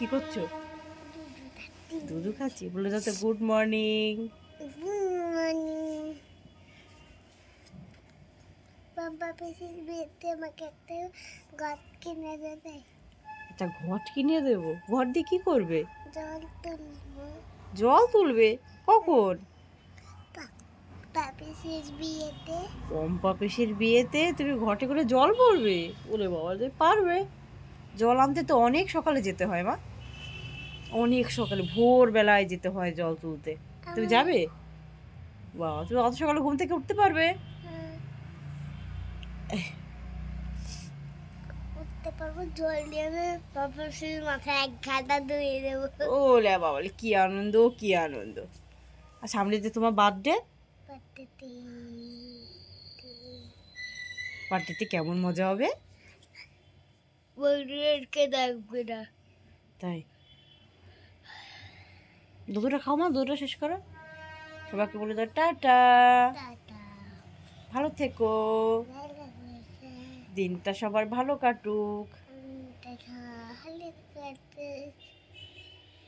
কি করছো? দুধু খাচ্ছি। বলে যাতে গুড মর্নিং। একটা ঘট কিনে দেবো। ঘট দিয়ে কি করবে? জল তুলবে? কখন? পম্পা পিসির বিয়েতে তুমি ঘটে করে জল ভরবে? ওরে বাবা, তুমি পারবে? জল আনতে তো অনেক সকালে যেতে হয় মা, অনেক সকালে ভোরবেলায় যেতে হয় জল তুলতে। তুমি যাবে? বাবা, তুমি অত সকালে ঘুম থেকে উঠতে পারবে? জল দিয়ে মাথায় এক ঘাটা ধুয়ে দেবো। ওলে বাবা, কি আনন্দ, কি আনন্দ। আর সামনে যে তোমার বার্থডে, পার্টিতে কেমন মজা হবে? দেখবে না। তাই দুধটা খাও মা, দুধটা শেষ করো। সবাইকে বলে দাও টাটা, ভালো থেকো, দিনটা সবার ভালো কাটুক।